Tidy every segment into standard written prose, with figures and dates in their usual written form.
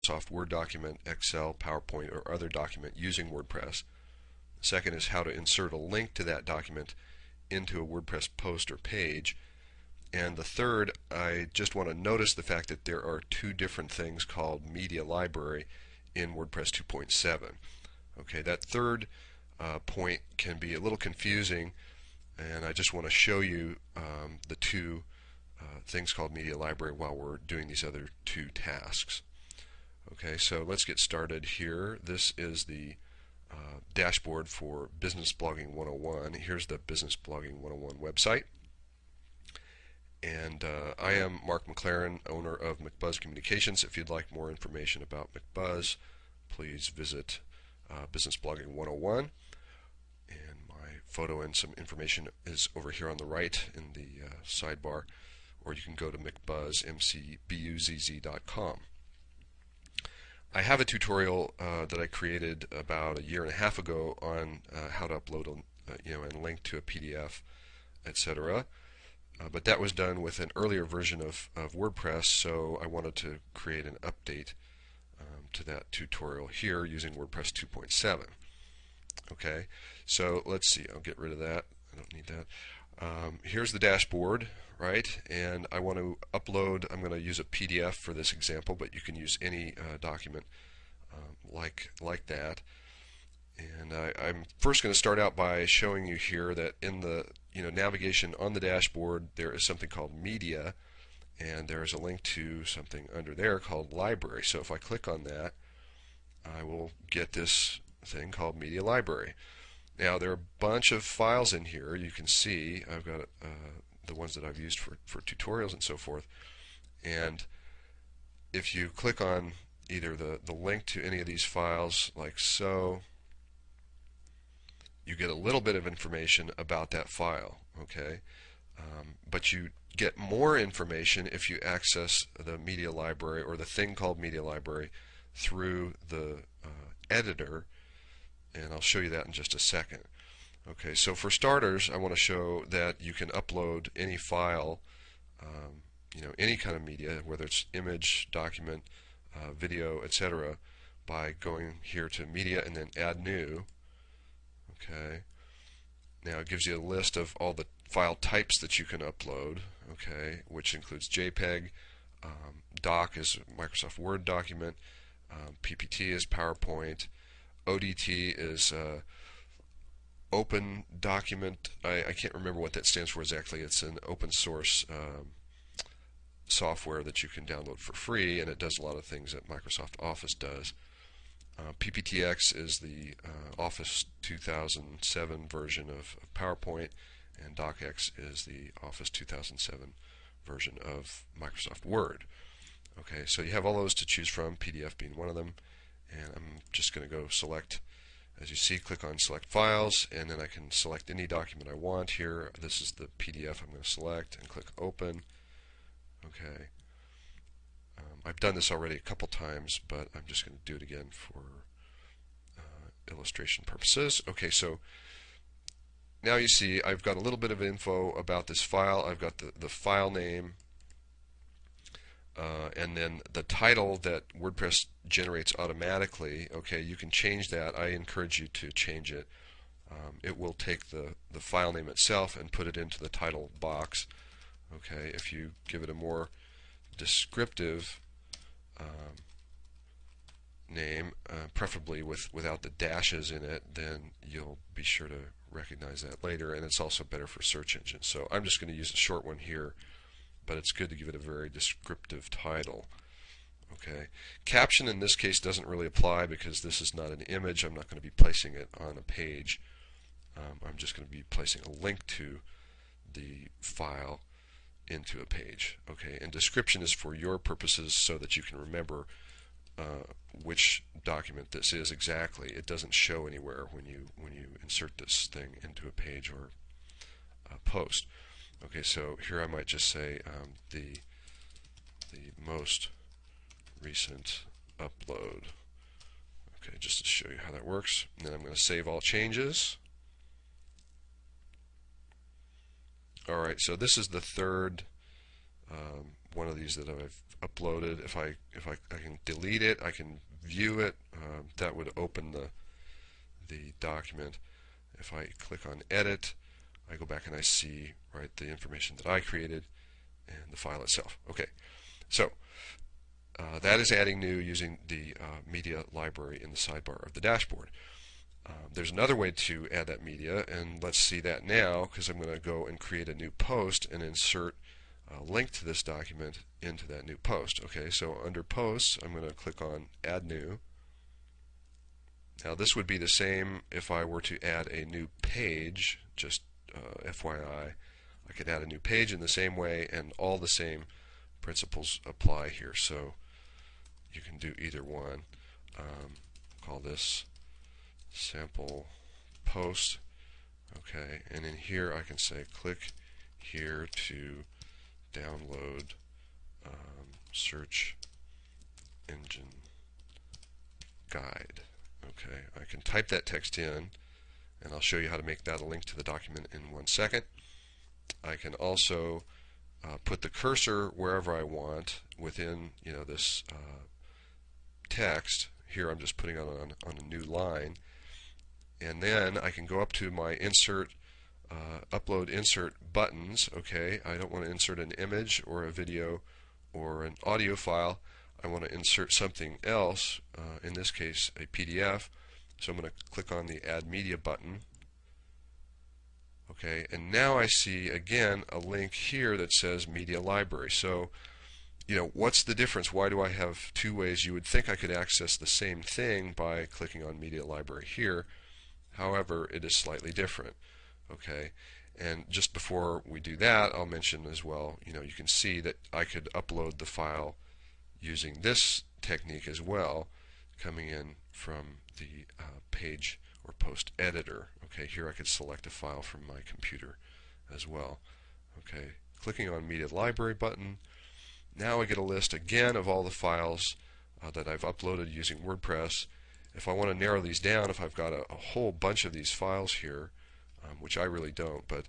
Microsoft Word document, Excel, PowerPoint, or other document using WordPress. The second is how to insert a link to that document into a WordPress post or page. And the third, I just want to notice the fact that there are two different things called Media Library in WordPress 2.7. Okay, that third point can be a little confusing, and I just want to show you the two things called Media Library while we're doing these other two tasks. Okay, so let's get started here. This is the dashboard for Business Blogging 101. Here's the Business Blogging 101 website. And I am Mark McLaren, owner of McBuzz Communications. If you'd like more information about McBuzz, please visit Business Blogging 101. And my photo and some information is over here on the right in the sidebar, or you can go to mcbuzz.com. I have a tutorial that I created about a year and a half ago on how to upload and link to a PDF, etc. But that was done with an earlier version of WordPress, so I wanted to create an update to that tutorial here using WordPress 2.7. Okay, so let's see. I'll get rid of that. I don't need that. Here's the dashboard, right? And I want to upload. I'm going to use a PDF for this example, but you can use any document like that. And I'm first going to start out by showing you here that in the navigation on the dashboard there is something called Media, and there is a link to something under there called Library. So if I click on that, I will get this thing called Media Library. Now there are a bunch of files in here. You can see I've got the ones that I've used for tutorials and so forth. And if you click on either the link to any of these files like so, you get a little bit of information about that file, okay? But you get more information if you access the Media Library, or the thing called Media Library, through the editor, and I'll show you that in just a second. Okay, so for starters, I want to show that you can upload any file, any kind of media, whether it's image, document, video, etc., by going here to Media and then Add New. Okay. Now it gives you a list of all the file types that you can upload, okay, which includes JPEG, Doc is Microsoft Word document, PPT is PowerPoint, ODT is Open Document. I can't remember what that stands for exactly. It's an open source software that you can download for free, and it does a lot of things that Microsoft Office does. PPTX is the Office 2007 version of PowerPoint, and DocX is the Office 2007 version of Microsoft Word. Okay, so you have all those to choose from, PDF being one of them, and I'm just going to go select, as you see, click on Select Files, and then I can select any document I want here. This is the PDF I'm going to select, and click Open. Okay. I've done this already a couple times, but I'm just going to do it again for illustration purposes. Okay, so now you see I've got a little bit of info about this file. I've got the file name, and then the title that WordPress generates automatically. Okay, you can change that. I encourage you to change it. It will take the file name itself and put it into the title box. Okay, if you give it a more descriptive name, preferably without the dashes in it, then you'll be sure to recognize that later, and it's also better for search engines. So I'm just going to use a short one here, but it's good to give it a very descriptive title. Okay, caption in this case doesn't really apply because this is not an image. I'm not going to be placing it on a page. I'm just going to be placing a link to the file into a page. Okay, and description is for your purposes so that you can remember which document this is exactly. It doesn't show anywhere when you insert this thing into a page or a post. Okay, so here I might just say the most recent upload. Okay, just to show you how that works. And then I'm going to save all changes. Alright, so this is the third one of these that I've uploaded. If I can delete it, I can view it. That would open the document. If I click on edit, I go back and I see the information that I created and the file itself. Okay, so that is adding new using the media library in the sidebar of the dashboard. There's another way to add that media, and let's see that now, because I'm going to go and create a new post and insert a link to this document into that new post. Okay, so under posts, I'm going to click on add new. Now this would be the same if I were to add a new page, just FYI. I could add a new page in the same way, and all the same principles apply here. So you can do either one. Call this sample post. Okay, and in here I can say click here to download search engine guide. Okay, I can type that text in, and I'll show you how to make that a link to the document in 1 second. I can also put the cursor wherever I want within this text. Here I'm just putting it on a new line, and then I can go up to my insert upload insert buttons. Okay, I don't want to insert an image or a video or an audio file. I want to insert something else, in this case a PDF. So I'm going to click on the Add Media button. Okay, and now I see again a link here that says Media Library. So, what's the difference? Why do I have two ways? You would think I could access the same thing by clicking on Media Library here. However, it is slightly different. Okay, and just before we do that, I'll mention as well, you can see that I could upload the file using this technique as well, coming in from the page or post editor. Okay, here I could select a file from my computer as well. Okay, clicking on Media Library button. Now I get a list again of all the files that I've uploaded using WordPress. If I want to narrow these down, if I've got a whole bunch of these files here, which I really don't, but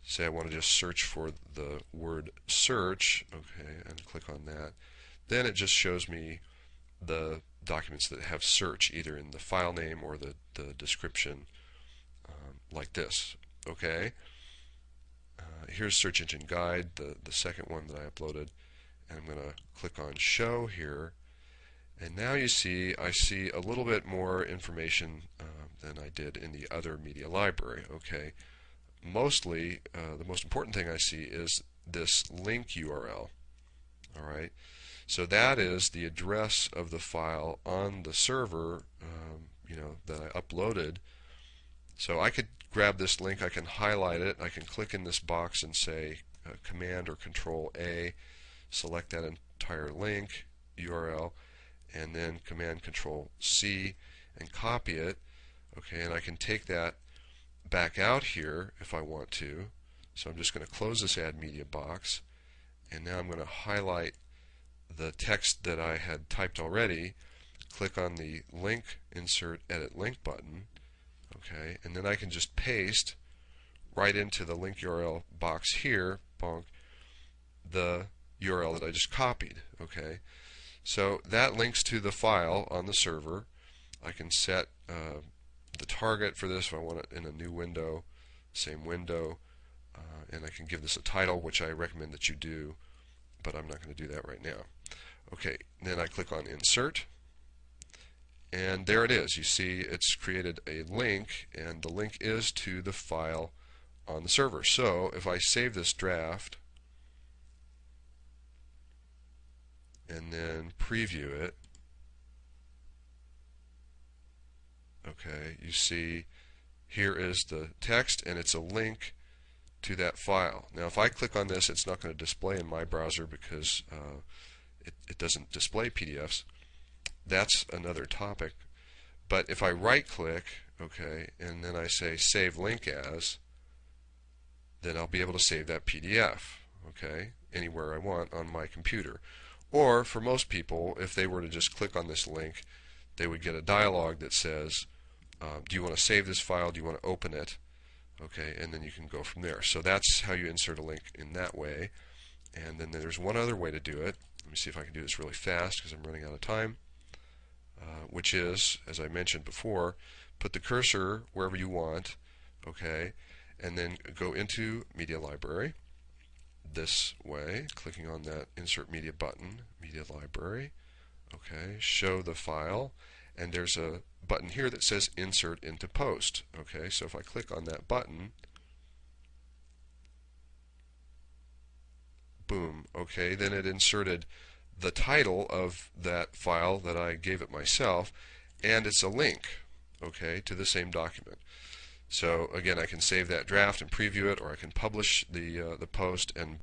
say I want to just search for the word search, okay, and click on that, then it just shows me the documents that have search either in the file name or the description, like this. Okay, here's Search Engine Guide, the second one that I uploaded, and I'm going to click on Show here, and now I see a little bit more information than I did in the other media library. Okay, mostly the most important thing I see is this link URL. All right, so that is the address of the file on the server, that I uploaded. So I could grab this link, I can highlight it, I can click in this box and say Command or Control A, select that entire link URL, and then Command Control C and copy it. Okay, and I can take that back out here if I want to. So I'm just going to close this Add Media box, and now I'm going to highlight the text that I had typed already, click on the link, insert edit link button, okay, and then I can just paste right into the link URL box here, bonk, the URL that I just copied. Okay, so that links to the file on the server. I can set the target for this if I want it in a new window, same window, and I can give this a title, which I recommend that you do, but I'm not going to do that right now. Okay, then I click on Insert, and there it is. You see it's created a link, and the link is to the file on the server. So if I save this draft and then preview it, okay, you see here is the text, and it's a link to that file. Now if I click on this, it's not going to display in my browser because it doesn't display PDFs. That's another topic. But if I right click, okay, and then I say Save Link As, then I'll be able to save that PDF, okay, anywhere I want on my computer. Or for most people, if they were to just click on this link, they would get a dialog that says, do you want to save this file? Do you want to open it? Okay, and then you can go from there. So that's how you insert a link in that way. And then there's one other way to do it. Let me see if I can do this really fast because I'm running out of time. Which is, as I mentioned before, put the cursor wherever you want, okay, and then go into Media Library this way, clicking on that Insert Media button, Media Library, okay, show the file, and there's a button here that says Insert into Post, okay, so if I click on that button, boom, okay, then it inserted the title of that file that I gave it myself, and it's a link, okay, to the same document. So again, I can save that draft and preview it, or I can publish the post and